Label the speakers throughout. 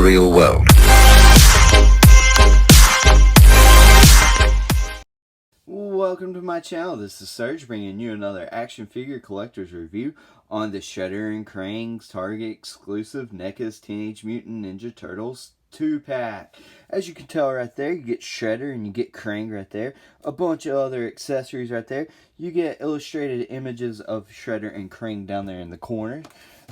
Speaker 1: real world.
Speaker 2: Welcome to my channel. This is Serge bringing you another action figure collector's review on the Shredder and Krang's Target exclusive Neca's Teenage Mutant Ninja Turtles 2-pack. As you can tell right there, you get Shredder and you get Krang right there. A bunch of other accessories right there. You get illustrated images of Shredder and Krang down there in the corner.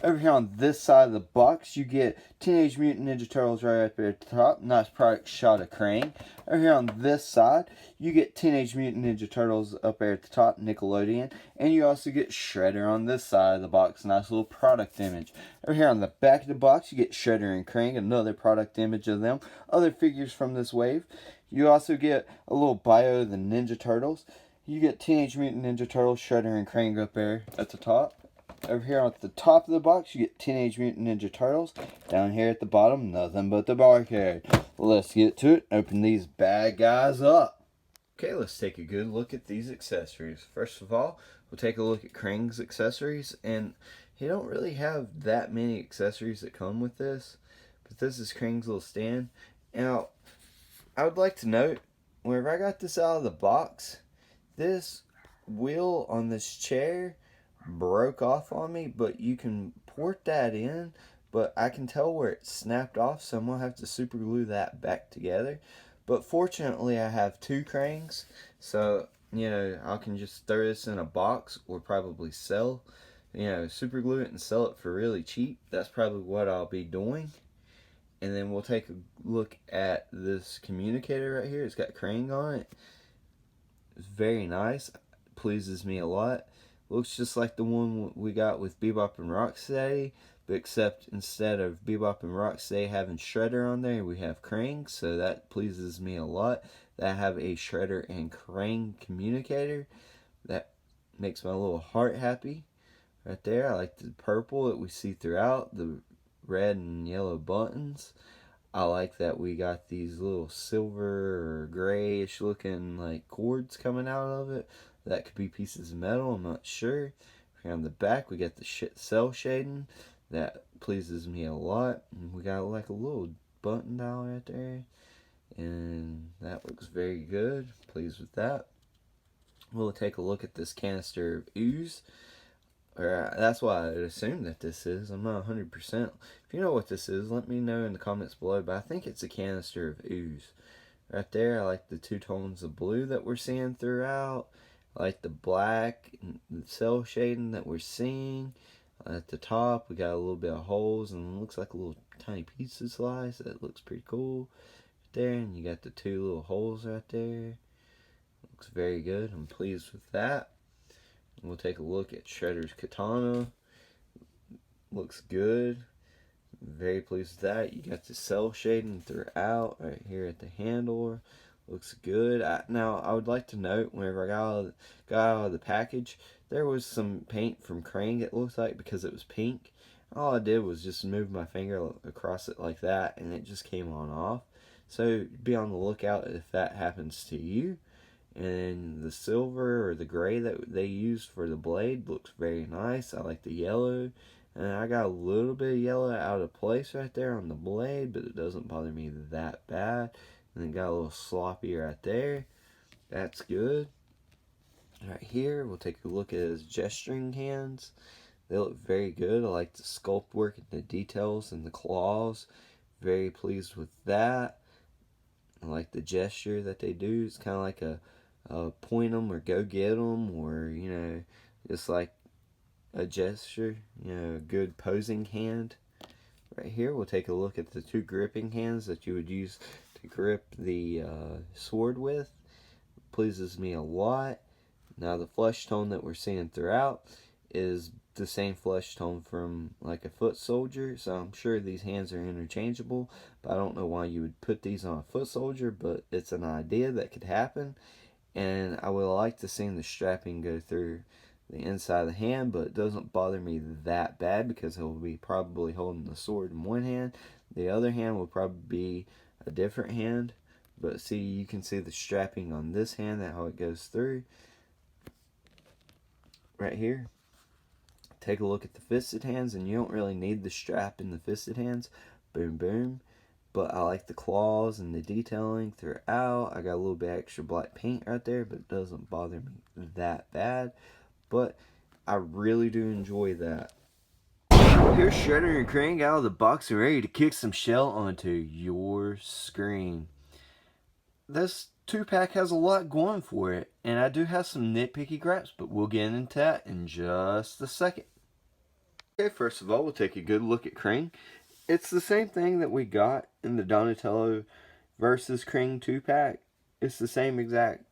Speaker 2: Over here on this side of the box, you get Teenage Mutant Ninja Turtles right up there at the top. Nice product shot of Krang. Over here on this side, you get Teenage Mutant Ninja Turtles up there at the top, Nickelodeon. And you also get Shredder on this side of the box. Nice little product image. Over here on the back of the box, you get Shredder and Krang, another product image of them. Other figures from this wave. You also get a little bio of the Ninja Turtles. You get Teenage Mutant Ninja Turtles, Shredder, and Krang up there at the top. Over here at the top of the box, you get Teenage Mutant Ninja Turtles. Down here at the bottom, nothing but the barcode. Let's get to it. Open these bad guys up. Okay, let's take a good look at these accessories. First of all, we'll take a look at Krang's accessories. And he don't really have that many accessories that come with this. But this is Krang's little stand. Now, I would like to note, whenever I got this out of the box, this wheel on this chair broke off on me, but you can port that in, but I can tell where it snapped off, so I'm gonna have to super glue that back together. But fortunately I have two Krangs, so I can just throw this in a box or probably sell, super glue it and sell it for really cheap. That's probably what I'll be doing. And then we'll take a look at this communicator right here. It's got Krang on it. It's very nice, pleases me a lot. Looks just like the one we got with Bebop and Rocksteady, but except instead of Bebop and Rocksteady having Shredder on there, we have Krang, so that pleases me a lot. That I have a Shredder and Krang communicator. That makes my little heart happy. Right there, I like the purple that we see throughout, the red and yellow buttons. I like that we got these little silver or grayish looking like cords coming out of it. That could be pieces of metal, I'm not sure. Here on the back, we got the cell shading. That pleases me a lot. And we got like a little button dial right there. And that looks very good. Pleased with that. We'll take a look at this canister of ooze. That's what I assume that this is. I'm not 100%. If you know what this is, let me know in the comments below. But I think it's a canister of ooze. Right there, I like the two tones of blue that we're seeing throughout. I like the black and the cell shading that we're seeing. At the top, we got a little bit of holes and it looks like a little tiny pizza slice. That looks pretty cool. Right there, and you got the two little holes right there. Looks very good. I'm pleased with that. And we'll take a look at Shredder's katana. Looks good. Very pleased with that. You got the cell shading throughout right here at the handle. Looks good. Now, I would like to note, whenever I got out of the package, there was some paint from Krang, it looked like, because it was pink. All I did was just move my finger across it like that, and it just came on off. So, be on the lookout if that happens to you. And the silver or the gray that they used for the blade looks very nice. I like the yellow. And I got a little bit of yellow out of place right there on the blade, but it doesn't bother me that bad. And then got a little sloppy right there. That's good. Right here, we'll take a look at his gesturing hands. They look very good. I like the sculpt work and the details and the claws. Very pleased with that. I like the gesture that they do. It's kind of like a point them or go get them, or just like a gesture. A good posing hand. Right here, we'll take a look at the two gripping hands that you would use to grip the sword with. Pleases me a lot. Now, the flesh tone that we're seeing throughout is the same flesh tone from like a foot soldier, so I'm sure these hands are interchangeable, but I don't know why you would put these on a foot soldier, but it's an idea that could happen. And I would like to see the strapping go through the inside of the hand, but it doesn't bother me that bad because he'll be probably holding the sword in one hand. The other hand will probably be a different hand, but see, you can see the strapping on this hand, that how it goes through right here. Take a look at the fisted hands, and you don't really need the strap in the fisted hands. Boom, boom. but I like the claws and the detailing throughout. I got a little bit extra black paint right there, but it doesn't bother me that bad. But I really do enjoy that. Here's Shredder and Krang out of the box and ready to kick some shell onto your screen. This 2-pack has a lot going for it, and I do have some nitpicky gripes, but we'll get into that in just a second. Okay, first of all, we'll take a good look at Krang. It's the same thing that we got in the Donatello versus Krang 2-pack. It's the same exact,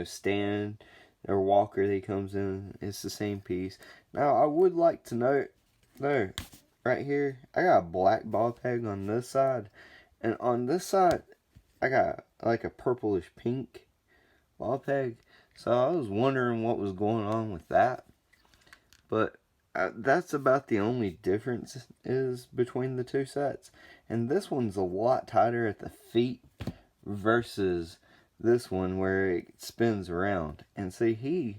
Speaker 2: stand or walker that he comes in. It's the same piece. Now, I would like to note, though, right here, I got a black ball peg on this side, and on this side, I got like a purplish pink ball peg. So I was wondering what was going on with that. But that's about the only difference is between the two sets. And this one's a lot tighter at the feet versus this one where it spins around. And see, he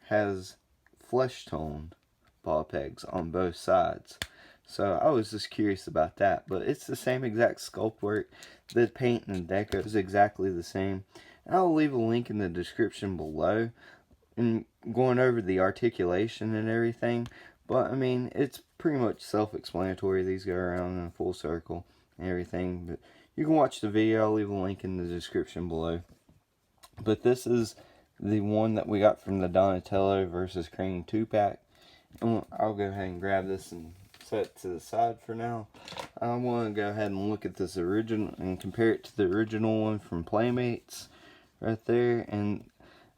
Speaker 2: has flesh toned ball pegs on both sides. So I was just curious about that. But it's the same exact sculpt work. The paint and the deco is exactly the same. And I'll leave a link in the description below and going over the articulation and everything. But I mean, it's pretty much self-explanatory. These go around in a full circle and everything. But you can watch the video. I'll leave a link in the description below. But this is the one that we got from the Donatello versus Krang 2-pack. I'll go ahead and grab this and set it to the side for now. I want to go ahead and look at this original and compare it to the original one from Playmates right there. And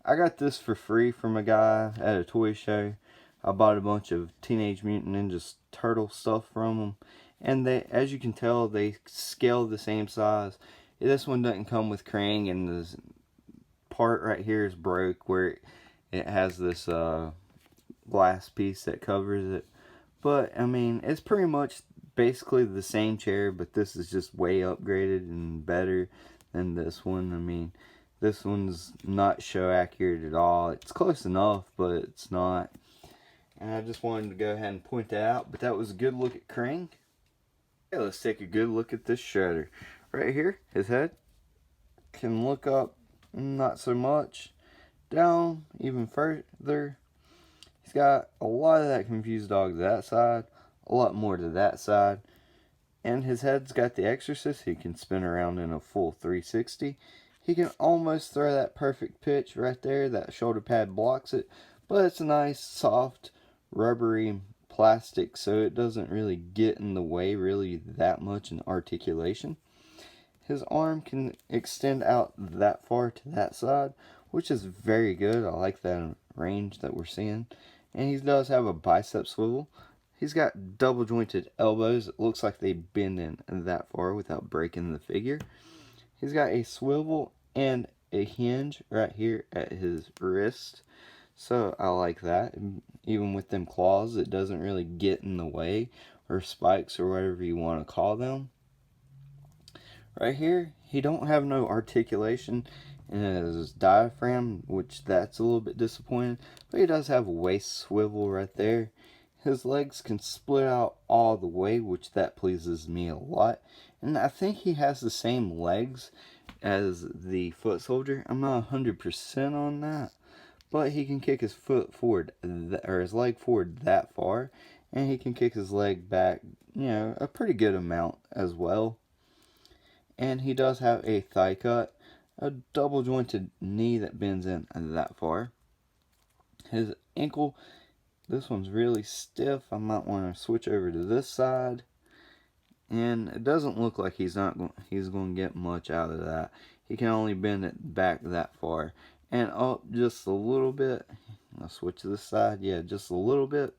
Speaker 2: I got this for free from a guy at a toy show. I bought a bunch of Teenage Mutant Ninja Turtle stuff from them. And they, as you can tell, they scale the same size. This one doesn't come with Krang, and this part right here is broke where it has this glass piece that covers it. But, I mean, it's pretty much basically the same chair, but this is just way upgraded and better than this one. I mean, this one's not show accurate at all. It's close enough, but it's not. And I just wanted to go ahead and point that out. But that was a good look at Krang. Okay, let's take a good look at this Shredder. Right here, his head can look up not so much. Down even further. He's got a lot of that confused dog to that side. A lot more to that side. And his head's got the Exorcist. He can spin around in a full 360. He can almost throw that perfect pitch right there. That shoulder pad blocks it. But it's a nice, soft, rubbery plastic, so it doesn't really get in the way really that much in articulation. His arm can extend out that far to that side, which is very good. I like that range that we're seeing. And he does have a bicep swivel. He's got double jointed elbows. It looks like they bend in that far without breaking the figure. He's got a swivel and a hinge right here at his wrist. So I like that. Even with them claws, it doesn't really get in the way, or spikes, or whatever you want to call them. Right here, he don't have no articulation in his diaphragm, which that's a little bit disappointing. But he does have a waist swivel right there. His legs can split out all the way, which that pleases me a lot. And I think he has the same legs as the foot soldier. I'm not 100% on that. But he can kick his foot forward, or his leg forward that far. And he can kick his leg back, a pretty good amount as well. And he does have a thigh cut, a double jointed knee that bends in that far. His ankle, this one's really stiff. I might want to switch over to this side. And it doesn't look like he's going to get much out of that. He can only bend it back that far. And up just a little bit. I'll switch to this side. Yeah, just a little bit.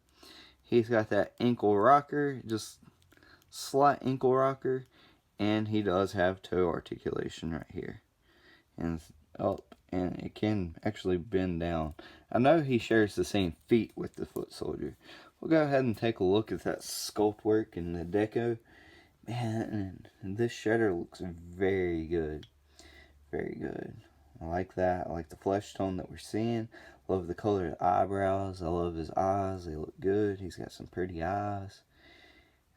Speaker 2: He's got that ankle rocker. Just slight ankle rocker. And he does have toe articulation right here. And up. And it can actually bend down. I know he shares the same feet with the foot soldier. We'll go ahead and take a look at that sculpt work and the deco. Man, this Shredder looks very good. Very good. I like that. I like the flesh tone that we're seeing. Love the color of the eyebrows. I love his eyes. They look good. He's got some pretty eyes.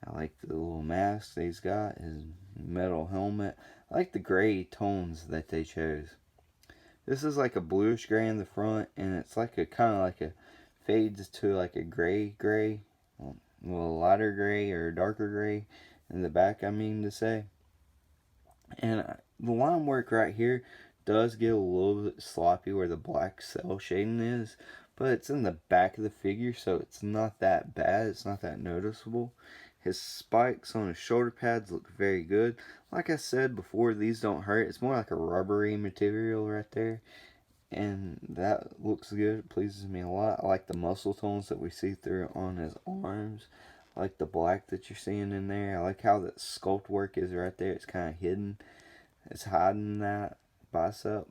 Speaker 2: I like the little mask that he's got, his metal helmet. I like the gray tones that they chose. This is like a bluish gray in the front, and it's like a kind of like a fades to like a gray, well, lighter gray or darker gray in the back, I mean to say. And the line work right here does get a little bit sloppy where the black cell shading is, but it's in the back of the figure, so it's not that bad. It's not that noticeable. His spikes on his shoulder pads look very good. Like I said before, these don't hurt. It's more like a rubbery material right there. And that looks good. It pleases me a lot. I like the muscle tones that we see through on his arms. I like the black that you're seeing in there. I like how the sculpt work is right there. It's kind of hidden. It's hiding that bicep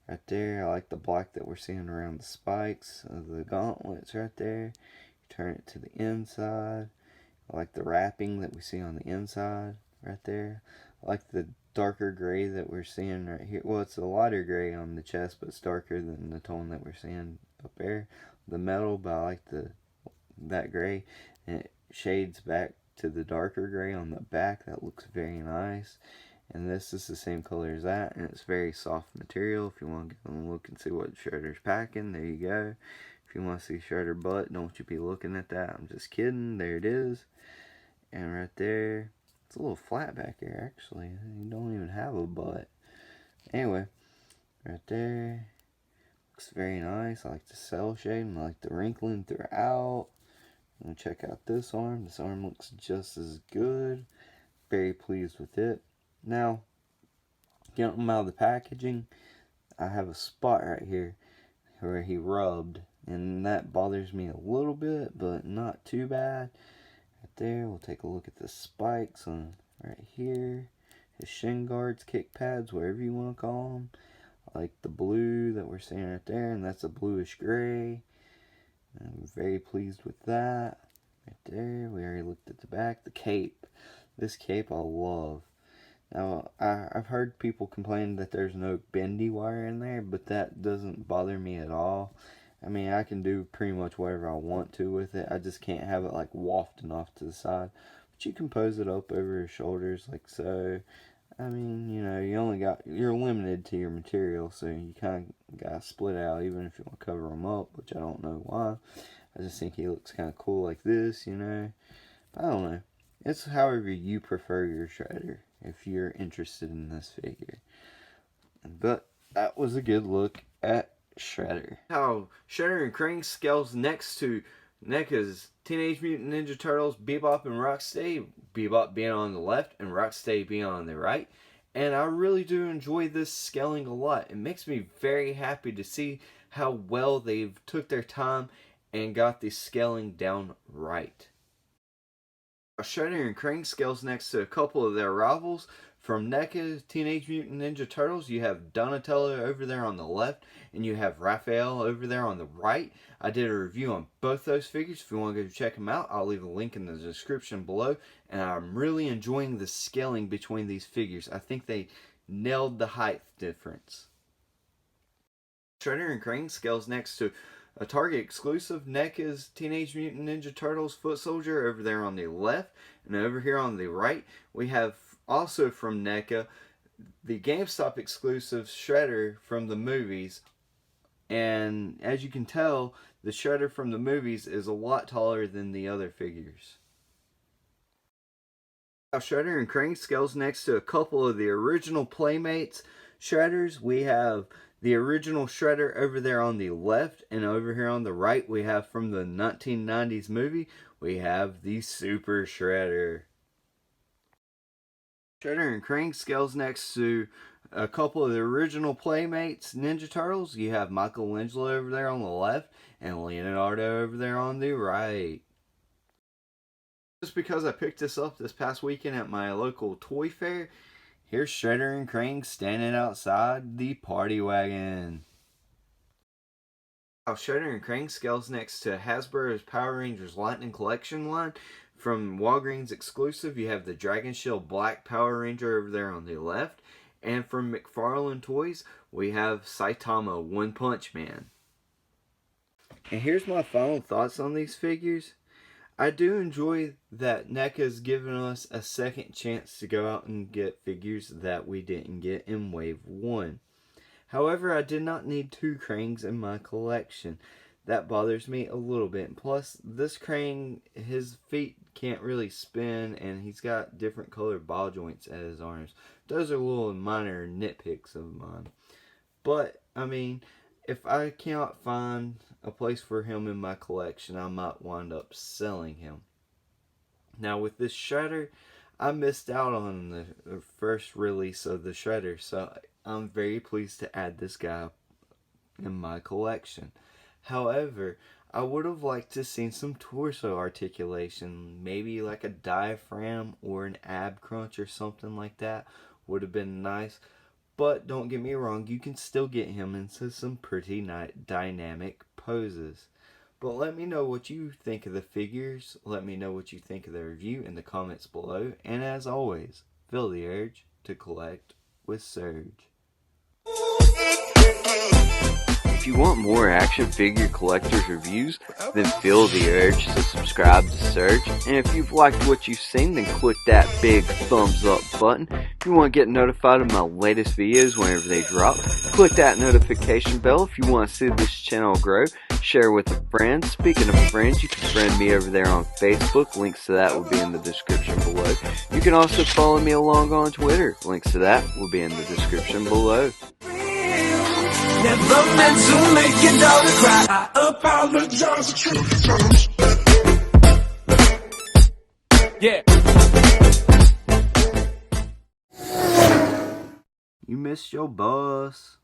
Speaker 2: right there. I like the black that we're seeing around the spikes of the gauntlets right there. You turn it to the inside. I like the wrapping that we see on the inside right there. I like the darker gray that we're seeing right here. Well, it's a lighter gray on the chest, but it's darker than the tone that we're seeing up there. The metal, but I like that gray. And it shades back to the darker gray on the back. That looks very nice. And this is the same color as that, and it's very soft material. If you want to get a look and see what Shredder's packing, there you go. If you want to see Shredder butt, don't you be looking at that. I'm just kidding. There it is. And right there, it's a little flat back there, actually. You don't even have a butt. Anyway, right there. Looks very nice. I like the cell shading. I like the wrinkling throughout. I'm going to check out this arm. This arm looks just as good. Very pleased with it. Now, getting them out of the packaging, I have a spot right here where he rubbed, and that bothers me a little bit, but not too bad. Right there, we'll take a look at the spikes on right here, his shin guards, kick pads, whatever you want to call them. I like the blue that we're seeing right there, and that's a bluish gray. I'm very pleased with that. Right there, we already looked at the back. The cape. This cape I love. Now, I've heard people complain that there's no bendy wire in there, but that doesn't bother me at all. I mean, I can do pretty much whatever I want to with it. I just can't have it like wafting off to the side. But you can pose it up over your shoulders like so. I mean, you know, you're limited to your material, so you kind of got to split out even if you want to cover them up, which I don't know why. I just think he looks kind of cool like this, you know. I don't know. It's however you prefer your Shredder if you're interested in this figure. But that was a good look at Shredder. How Shredder and Krang scales next to Neca's Teenage Mutant Ninja Turtles, Bebop and Rocksteady. Bebop being on the left and Rocksteady being on the right. And I really do enjoy this scaling a lot. It makes me very happy to see how well they've took their time and got the scaling down right. Shredder and Krang scales next to a couple of their rivals. From NECA Teenage Mutant Ninja Turtles, you have Donatello over there on the left, and you have Raphael over there on the right. I did a review on both those figures. If you want to go check them out, I'll leave a link in the description below. And I'm really enjoying the scaling between these figures. I think they nailed the height difference. Shredder and Krang scales next to a Target exclusive NECA's Teenage Mutant Ninja Turtles Foot Soldier over there on the left. And over here on the right, we have also from NECA the GameStop exclusive Shredder from the movies. And as you can tell, the Shredder from the movies is a lot taller than the other figures. Shredder and Krang scales next to a couple of the original Playmates Shredders. We have the original Shredder over there on the left, and over here on the right we have from the 1990s movie, we have the Super Shredder. Shredder and Krang scales next to a couple of the original Playmates Ninja Turtles. You have Michelangelo over there on the left, and Leonardo over there on the right. Just because I picked this up this past weekend at my local toy fair, here's Shredder and Krang standing outside the party wagon. Shredder and Krang scales next to Hasbro's Power Rangers Lightning Collection line. From Walgreens exclusive, you have the Dragon Shield Black Power Ranger over there on the left. And from McFarlane Toys, we have Saitama One Punch Man. And here's my final thoughts on these figures. I do enjoy that NECA's given us a second chance to go out and get figures that we didn't get in Wave 1. However, I did not need 2 Krangs in my collection. That bothers me a little bit. Plus, this Krang, his feet can't really spin, and he's got different colored ball joints at his arms. Those are little minor nitpicks of mine. But, I mean, if I cannot find a place for him in my collection, I might wind up selling him. Now, with this Shredder, I missed out on the first release of the Shredder, so I'm very pleased to add this guy in my collection. However, I would have liked to see some torso articulation, maybe like a diaphragm or an ab crunch or something like that would have been nice. But don't get me wrong, you can still get him into some pretty dynamic poses. But let me know what you think of the figures. Let me know what you think of the review in the comments below. And as always, feel the urge to collect with Surge. If you want more action figure collectors reviews, then feel the urge to subscribe to Surge. And if you've liked what you've seen, then click that big thumbs up button. If you want to get notified of my latest videos whenever they drop, click that notification bell. If you want to see this channel grow, share with a friend. Speaking of friends, you can friend me over there on Facebook. Links to that will be in the description below. You can also follow me along on Twitter. Links to that will be in the description below.
Speaker 1: Never meant to make your daughter cry. I apologize a trillion times. Yeah.
Speaker 2: You missed your bus.